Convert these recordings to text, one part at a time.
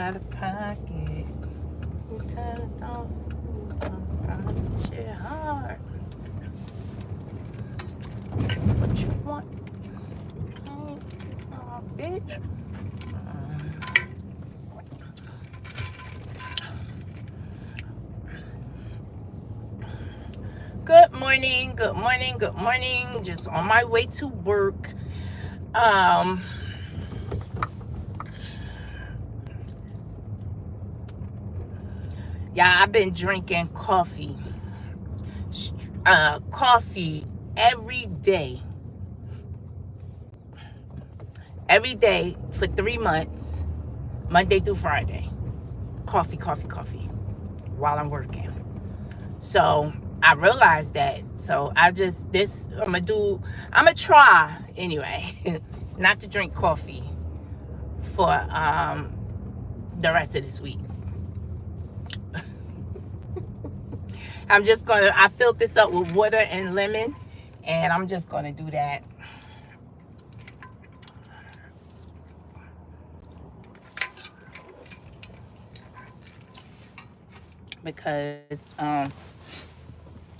out of pocket. You tell it don't shit hard. What you want? Oh, bitch. Good morning, good morning, good morning. Just on my way to work. Um, yeah, I've been drinking coffee. Coffee every day. Every day for 3 months, Monday through Friday. Coffee, coffee, coffee while I'm working. So I realized that. So I'm gonna try anyway, not to drink coffee for the rest of this week. I filled this up with water and lemon, and I'm just gonna do that. Because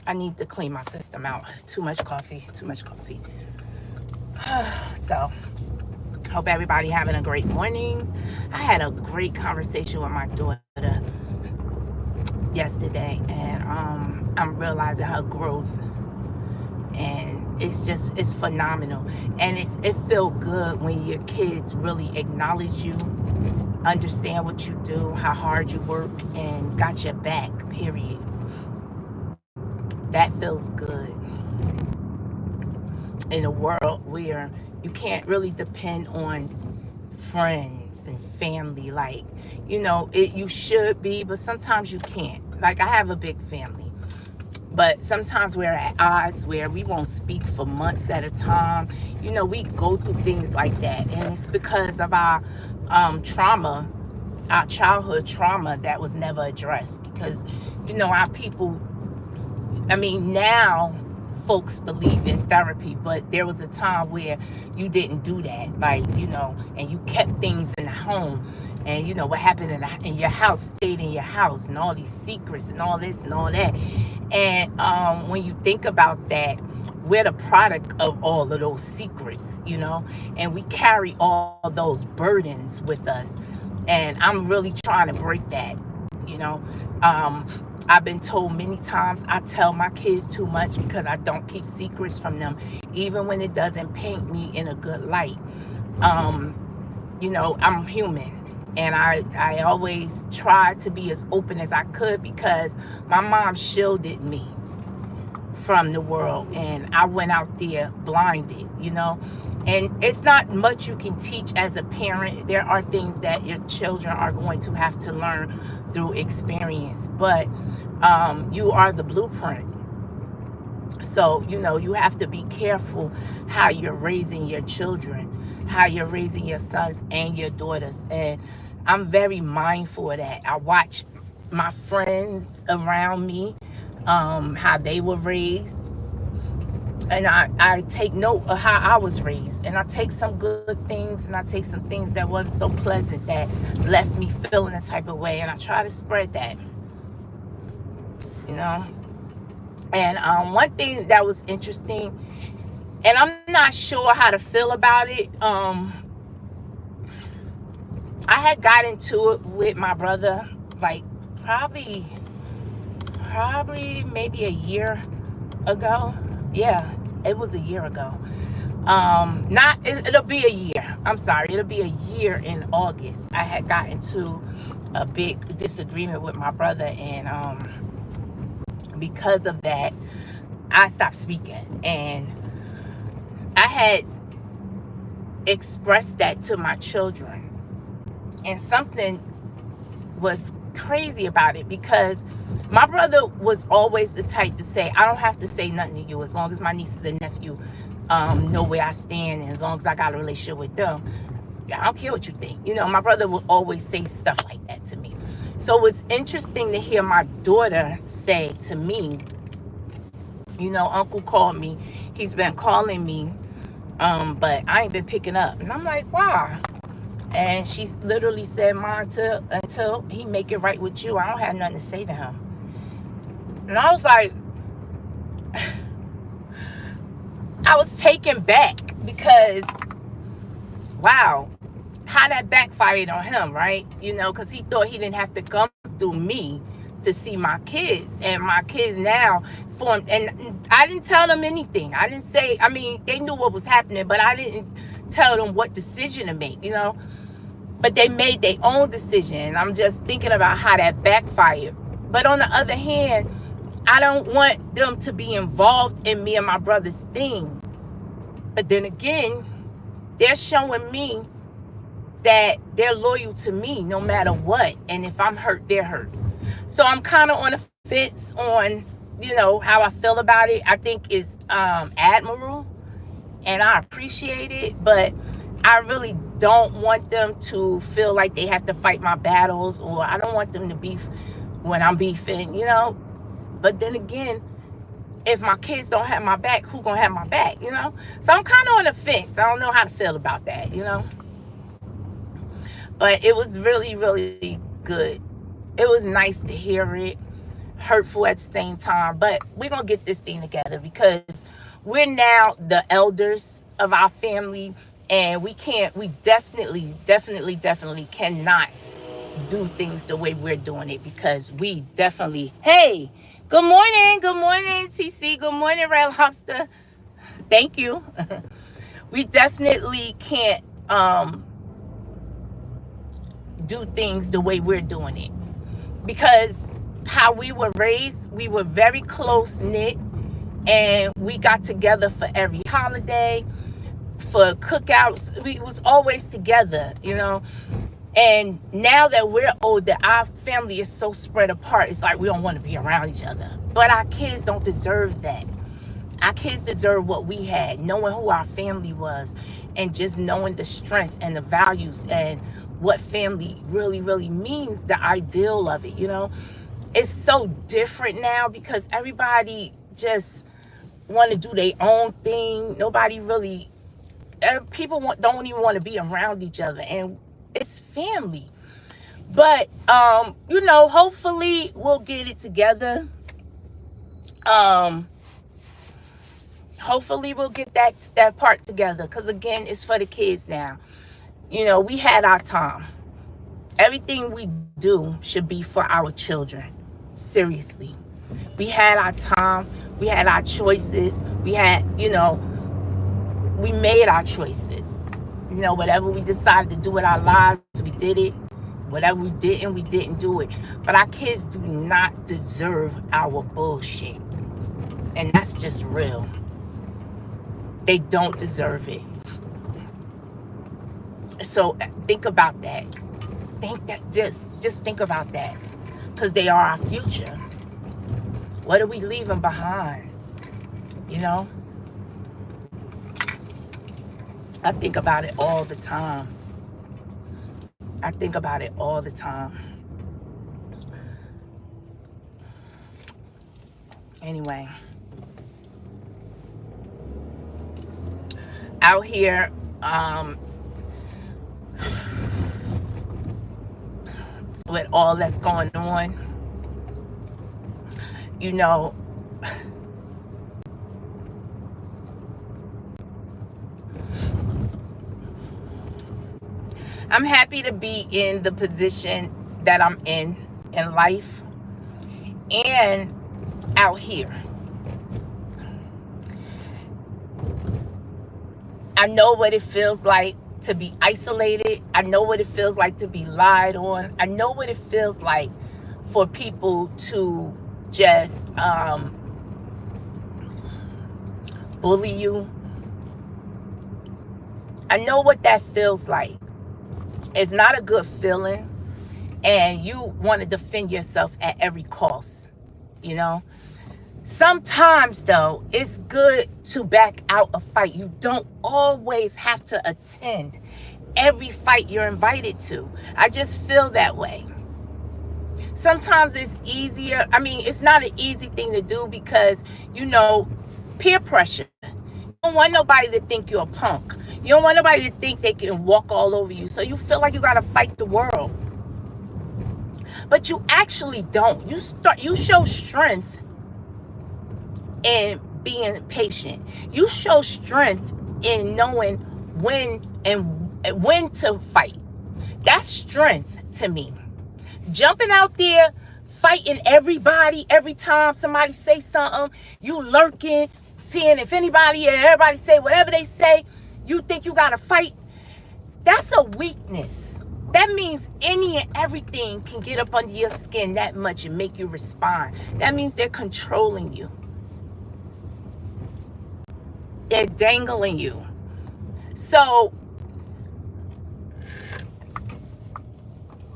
I need to clean my system out. Too much coffee, too much coffee. So, hope everybody having a great morning. I had a great conversation with my daughter yesterday, and I'm realizing her growth, and it's phenomenal, and it feel good when your kids really acknowledge you, understand what you do, how hard you work, and got your back, period. That feels good in a world where you can't really depend on friends and family. Like, you should be, but sometimes you can't. Like, I have a big family, but sometimes we're at odds where we won't speak for months at a time. We go through things like that, and it's because of our trauma, our childhood trauma that was never addressed. Because our people, now folks believe in therapy, but there was a time where you didn't do that, like, and you kept things in the home, and what happened in your house stayed in your house, and all these secrets and all this and all that. And when you think about that, we're the product of all of those secrets, and we carry all those burdens with us. And I'm really trying to break that. you know um I've been told many times I tell my kids too much because I don't keep secrets from them, even when it doesn't paint me in a good light. um I'm human, and I always try to be as open as I could, because my mom shielded me from the world, and I went out there blinded. And it's not much you can teach as a parent. There are things that your children are going to have to learn through experience, but you are the blueprint. So you have to be careful how you're raising your children, how you're raising your sons and your daughters. And I'm very mindful of that. I watch my friends around me, how they were raised, and I take note of how I was raised, and I take some good things, and I take some things that wasn't so pleasant that left me feeling a type of way, and I try to spread that. you know and one thing that was interesting, and I'm not sure how to feel about it. I had got into it with my brother, like, probably maybe a year ago. Yeah, it was a year ago. Not it'll be a year. I'm sorry, it'll be a year in August. I had got into a big disagreement with my brother, and because of that, I stopped speaking. And I had expressed that to my children, and something was crazy about it, because my brother was always the type to say, I don't have to say nothing to you, as long as my nieces and nephew know where I stand, and as long as I got a relationship with them, I don't care what you think. My brother would always say stuff like that to me. So it's interesting to hear my daughter say to me, Uncle called me, he's been calling me, but I ain't been picking up. And I'm like, wow. And she literally said, "Ma, until he make it right with you, I don't have nothing to say to him." And I was like, I was taken back because, wow, how that backfired on him, right? Because he thought he didn't have to come through me to see my kids. And my kids now formed, and I didn't tell them anything. I didn't say, I mean, they knew what was happening, but I didn't tell them what decision to make. But they made their own decision. And I'm just thinking about how that backfired. But on the other hand, I don't want them to be involved in me and my brother's thing. But then again, they're showing me that they're loyal to me no matter what. And if I'm hurt, they're hurt. So I'm kind of on the fence on, how I feel about it. I think it's admirable and I appreciate it, but I really don't want them to feel like they have to fight my battles, or I don't want them to beef when I'm beefing. But then again, if my kids don't have my back, who gonna have my back? So I'm kind of on the fence. I don't know how to feel about that. But it was really, really good. It was nice to hear it. Hurtful at the same time. But we're going to get this thing together because we're now the elders of our family. And we definitely cannot do things the way we're doing it, because we definitely, hey, good morning, TC, good morning, Red Lobster. Thank you. We definitely can't do things the way we're doing it, because how we were raised, we were very close knit, and we got together for every holiday, for cookouts. We was always together, and now that we're older, our family is so spread apart. It's like we don't want to be around each other. But our kids don't deserve that. Our kids deserve what we had, knowing who our family was, and just knowing the strength and the values and what family really, really means, the ideal of it. It's so different now because everybody just want to do their own thing. Nobody really, people don't even want to be around each other, and it's family. But hopefully we'll get it together. Hopefully we'll get that part together, because again, it's for the kids now. We had our time. Everything we do should be for our children. Seriously. We had our time. We had our choices. We made our choices. Whatever we decided to do with our lives, we did it. Whatever we didn't do it. But our kids do not deserve our bullshit. And that's just real. They don't deserve it. So think about that. Just think about that, because they are our future. What are we leaving behind? I think about it all the time. Anyway, out here, with all that's going on, I'm happy to be in the position that I'm in life and out here. I know what it feels like to be isolated. I know what it feels like to be lied on. I know what it feels like for people to just bully you. I know what that feels like. It's not a good feeling, and you want to defend yourself at every cost. Sometimes, though, it's good to back out a fight. You don't always have to attend every fight you're invited to. I just feel that way. Sometimes it's easier. I mean, it's not an easy thing to do because, peer pressure. You don't want nobody to think you're a punk. You don't want nobody to think they can walk all over you. So you feel like you got to fight the world. But you actually don't. You show strength in being patient. You show strength in knowing when to fight. That's strength to me. Jumping out there, fighting everybody every time somebody say something, you lurking, seeing if anybody and everybody say whatever they say, you think you gotta fight. That's a weakness. That means any and everything can get up under your skin that much and make you respond. That means they're controlling you. They're dangling you. So,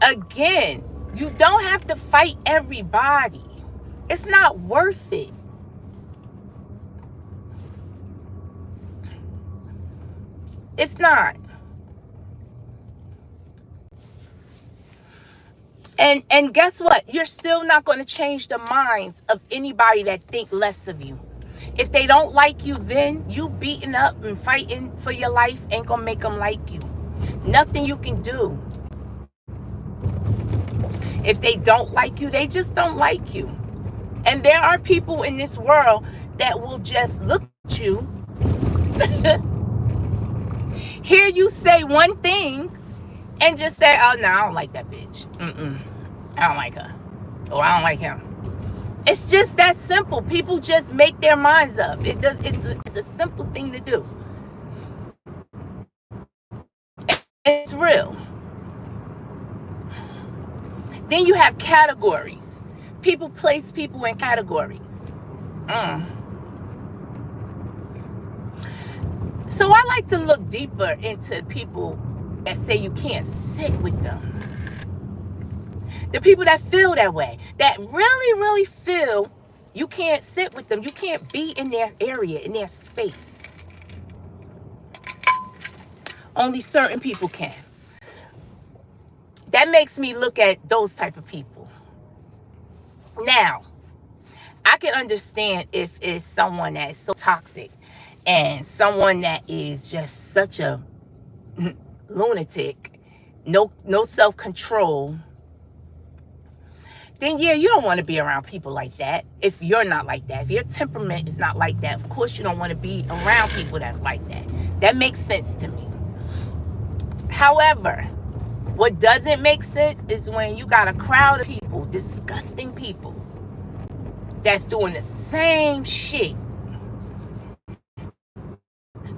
again, you don't have to fight everybody. It's not worth it. It's not. And guess what? You're still not going to change the minds of anybody that think less of you. If they don't like you, then you beating up and fighting for your life ain't going to make them like you. Nothing you can do. If they don't like you, they just don't like you. And there are people in this world that will just look at you, hear you say one thing, and just say, oh, no, I don't like that bitch. I don't like her. Or I don't like him. It's just that simple. People just make their minds up. It's a simple thing to do. It's real. Then you have categories. People place people in categories. So I like to look deeper into people that say you can't sit with them. The people that feel that way, that really, really feel you can't sit with them. You can't be in their area, in their space. Only certain people can. That makes me look at those type of people. Now, I can understand if it's someone that is so toxic and someone that is just such a lunatic, no self-control, then yeah, you don't want to be around people like that. If you're not like that, if your temperament is not like that, of course you don't want to be around people that's like that. That makes sense to me. However, what doesn't make sense is when you got a crowd of people, disgusting people, that's doing the same shit,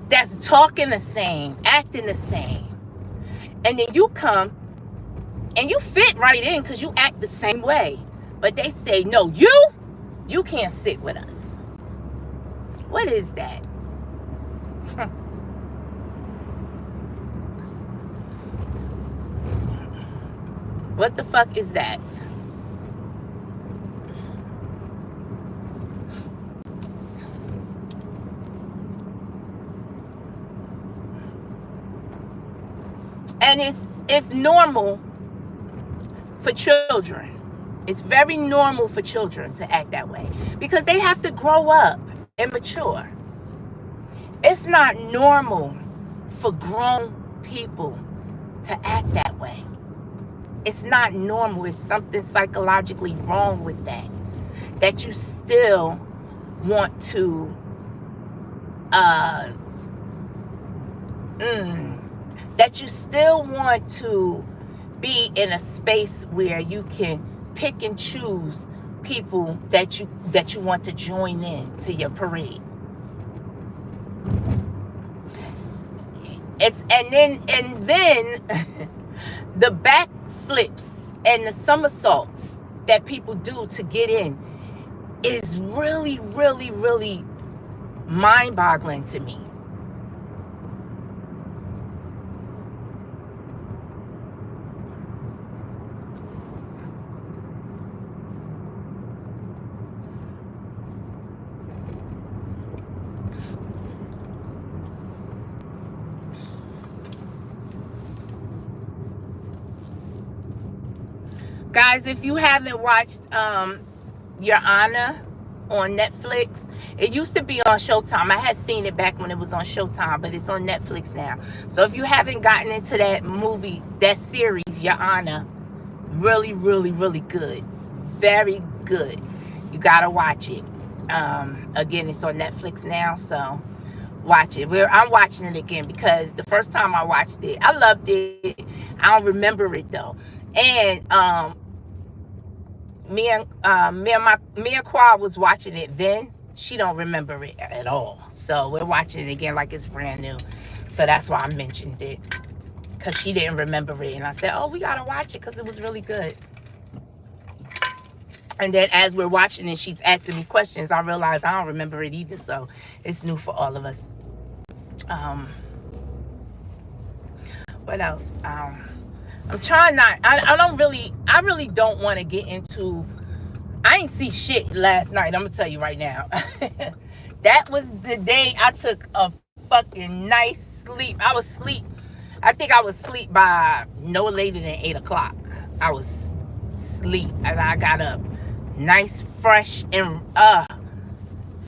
that's talking the same, acting the same, and then you come and you fit right in because you act the same way, but they say, no, you can't sit with us. What is that? What the fuck is that? And it's normal for children. It's very normal for children to act that way because they have to grow up and mature. It's not normal for grown people to act that way. It's not normal. It's something psychologically wrong with that. That you still want to that you still want to be in a space where you can pick and choose people that you want to join in to your parade. And then the backflips and the somersaults that people do to get in is really, really, really mind-boggling to me. Guys, if you haven't watched Your Honor on Netflix. It used to be on Showtime. I had seen it back when it was on Showtime, but it's on Netflix now. So if you haven't gotten into that movie, that series, Your Honor, really, really, really good. Very good. You gotta watch it. Again, it's on Netflix now, so watch it. I'm watching it again because the first time I watched it, I loved it. I don't remember it though. And me and Qua was watching it then. She don't remember it at all. So we're watching it again like it's brand new. So that's why I mentioned it, because she didn't remember it. And I said, oh, we gotta watch it because it was really good. And then as we're watching it, she's asking me questions. I realized I don't remember it either. So it's new for all of us. What else? I'm trying not, I really don't want to get into, I ain't see shit last night. I'm going to tell you right now. That was the day I took a fucking nice sleep. I was asleep. I think I was asleep by no later than 8 o'clock. I was asleep and I got up nice, fresh, and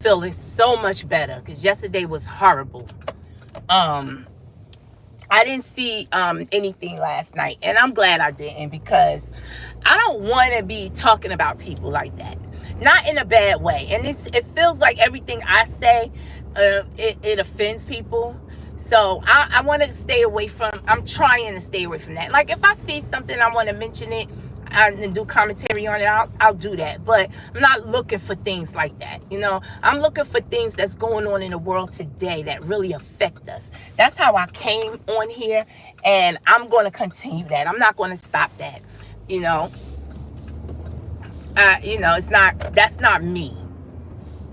feeling so much better because yesterday was horrible. I didn't see anything last night, and I'm glad I didn't, because I don't want to be talking about people like that. Not in a bad way. And it feels like everything I say, it offends people. So I want to stay away from, I'm trying to stay away from that. Like if I see something, I want to mention it and do commentary on it, I'll do that. But I'm not looking for things like that. You know, I'm looking for things that's going on in the world today that really affect us. That's how I came on here, and I'm going to continue that. I'm not going to stop that. You know, that's not me.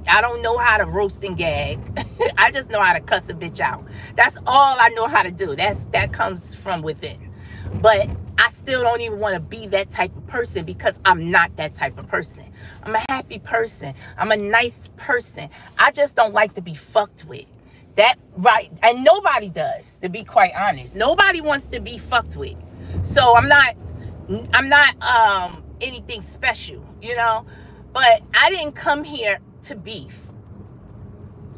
I don't know how to roast and gag. I just know how to cuss a bitch out. That's all I know how to do. That comes from within. But I still don't even want to be that type of person, because I'm not that type of person. I'm a happy person. I'm a nice person. I just don't like to be fucked with. That right? And nobody does, to be quite honest. Nobody wants to be fucked with. So I'm not anything special, you know? But I didn't come here to beef.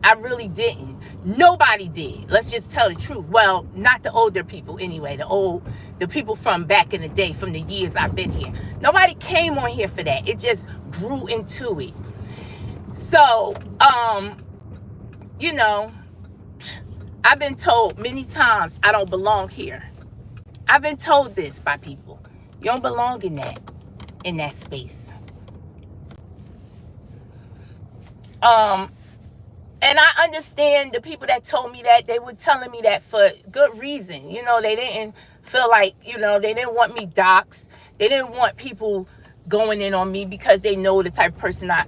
I really didn't. Nobody did. Let's just tell the truth. Well, not the older people anyway. The people from back in the day, from the years I've been here. Nobody came on here for that. It just grew into it. So, you know, I've been told many times I don't belong here. I've been told this by people. You don't belong in that space. And I understand the people that told me that, they were telling me that for good reason. You know, they didn't feel like, you know, they didn't want me doxxed. They didn't want people going in on me because they know the type of person I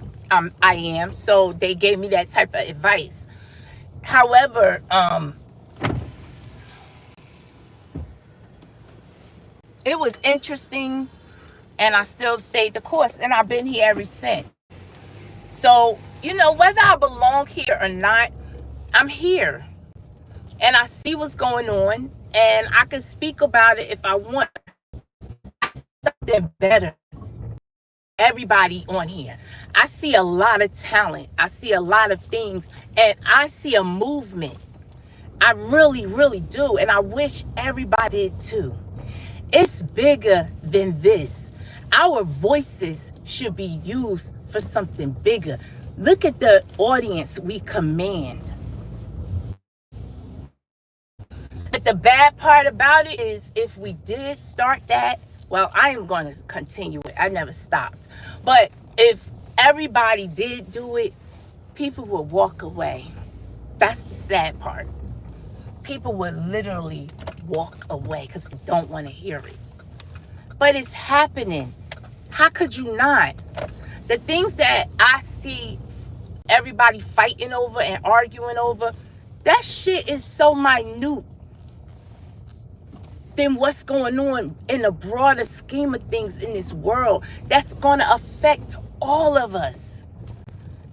am. So they gave me that type of advice. However, it was interesting, and I still stayed the course, and I've been here ever since. So, you know, whether I belong here or not, I'm here. And I see what's going on, and I can speak about it if I want. Something better. Everybody on here. I see a lot of talent. I see a lot of things, and I see a movement. I really, really do. And I wish everybody did too. It's bigger than this. Our voices should be used for something bigger. Look at the audience we command. But the bad part about it is, if we did start that, well, I am going to continue it. I never stopped. But if everybody did do it, people would walk away. That's the sad part. People would literally walk away because they don't want to hear it. But it's happening. How could you not? The things that I see everybody fighting over and arguing over, that shit is so minute than what's going on in the broader scheme of things in this world that's going to affect all of us.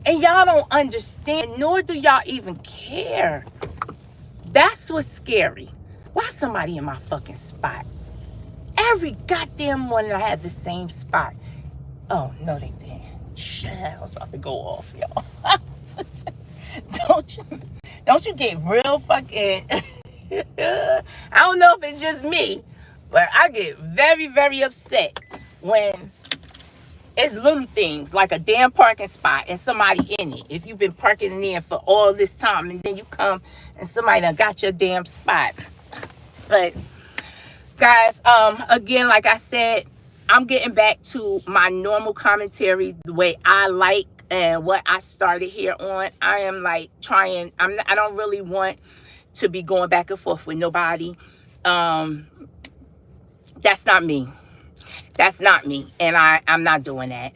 And y'all don't understand, nor do y'all even care. That's what's scary. Why somebody in my fucking spot? Every goddamn morning I have the same spot. Oh, no, they didn't. Shit, I was about to go off, y'all. don't you don't you get real fucking I don't know if it's just me, but I get very, very upset when it's little things like a damn parking spot and somebody in it. If you've been parking in there for all this time and then you come and somebody done got your damn spot. But guys, again, like I said, I'm getting back to my normal commentary, the way I like and what I started here on. I am like trying, I don't really want to be going back and forth with nobody. That's not me. That's not me. And I'm not doing that.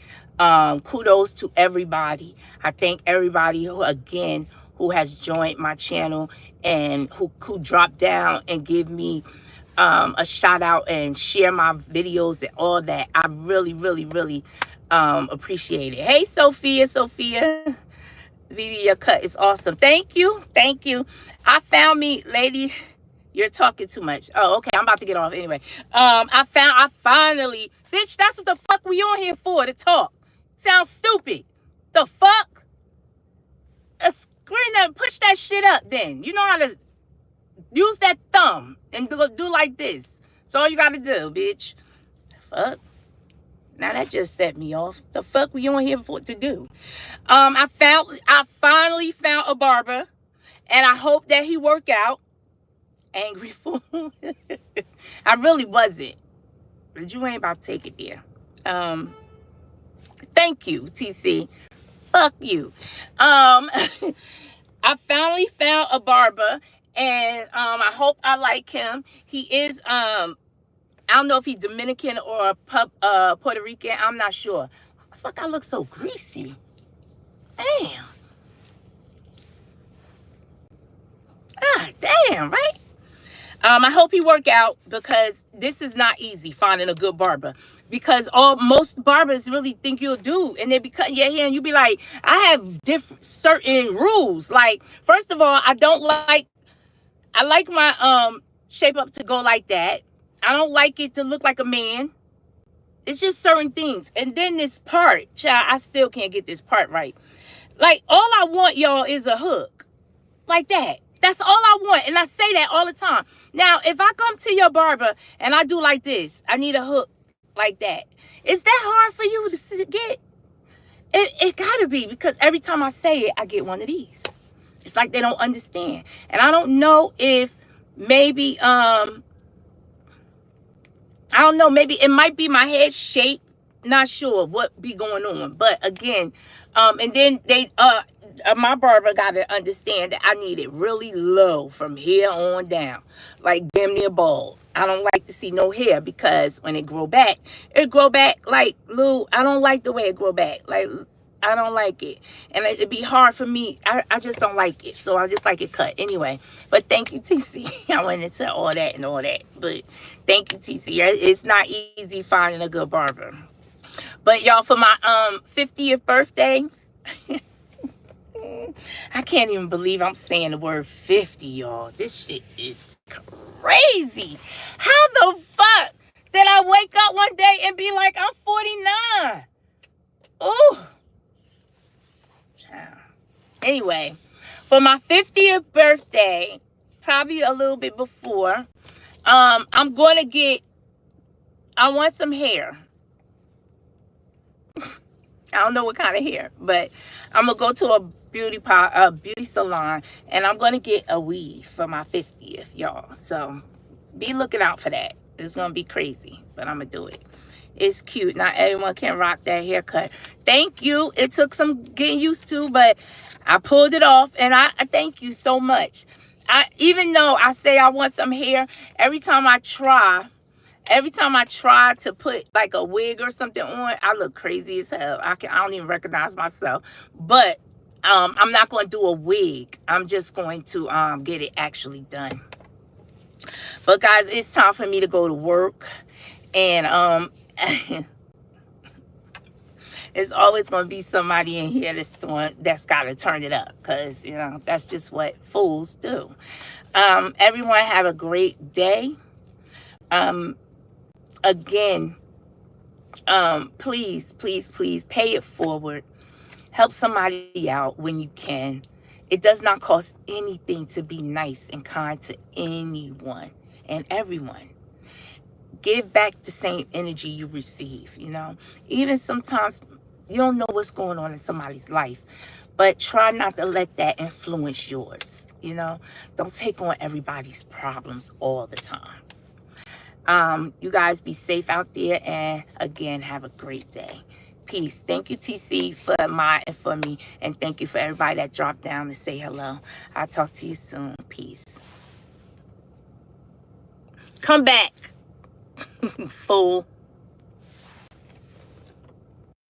Kudos to everybody. I thank everybody who, again, who has joined my channel and who dropped down and give me a shout out and share my videos and all that. I really, really, really appreciate it. Hey, Sophia. Vivi, your cut is awesome. Thank you. I found me, lady. You're talking too much. Oh, okay. I'm about to get off anyway. I finally, bitch, that's what the fuck we on here for, to talk. Sounds stupid. The fuck? Screen that, push that shit up then. You know how to use that thumb and do like this. That's all you gotta do, bitch. Fuck. Now that just set me off. The fuck we on here for to do? I finally found a barber, and I hope that he work out. Angry fool. I really wasn't, but you ain't about to take it there. Thank you, TC. Fuck you. I finally found a barber, and I hope I like him. He is I don't know if he's Dominican or Puerto Rican. I'm not sure. Fuck, I look so greasy. Damn. Damn, right? I hope he work out, because this is not easy finding a good barber, because most barbers really think you'll do, and they be cutting your hair and you be like, I have certain rules. Like, first of all, I like my shape up to go like that. I don't like it to look like a man. It's just certain things. And then this part, child, I still can't get this part right. Like, all I want, y'all, is a hook like that. That's all I want. And I say that all the time. Now, if I come to your barber and I do like this, I need a hook like that. Is that hard for you to get? It gotta be, because every time I say it, I get one of these. It's like they don't understand. And I don't know if maybe, I don't know, maybe it might be my head shape. Not sure what be going on. But again, and then my barber got to understand that I need it really low from here on down, like damn near bald. I don't like to see no hair, because when it grow back like, Lou, I don't like the way it grow back. Like, I don't like it. And it'd be hard for me. I just don't like it. So I just like it cut anyway. But thank you, TC. I went into all that and all that. But thank you, TC. It's not easy finding a good barber. But y'all, for my 50th birthday, I can't even believe I'm saying the word 50, y'all. This shit is crazy. How the fuck did I wake up one day and be like, I'm 49? Ooh. Anyway, for my 50th birthday, probably a little bit before, I want some hair. I don't know what kind of hair, but I'm gonna go to a beauty salon, and I'm gonna get a weave for my 50th, y'all. So be looking out for that. It's gonna be crazy, but I'm gonna do it. It's cute. Not everyone can rock that haircut. Thank you. It took some getting used to, but I pulled it off, and I thank you so much. Even though I say I want some hair, every time I try to put like a wig or something on, I look crazy as hell. I don't even recognize myself. But I'm not going to do a wig. I'm just going to get it actually done. But guys, it's time for me to go to work, and there's always going to be somebody in here that's got to turn it up, because you know that's just what fools do. Everyone have a great day. Again, Please, please, please pay it forward. Help somebody out when you can. It does not cost anything to be nice and kind to anyone and everyone. Give back the same energy you receive, you know. Even sometimes you don't know what's going on in somebody's life, but try not to let that influence yours, you know. Don't take on everybody's problems all the time. You guys be safe out there, and again, have a great day. Peace. Thank you, TC, for my and for me, and thank you for everybody that dropped down to say hello. I'll talk to you soon. Peace. Come back, fool.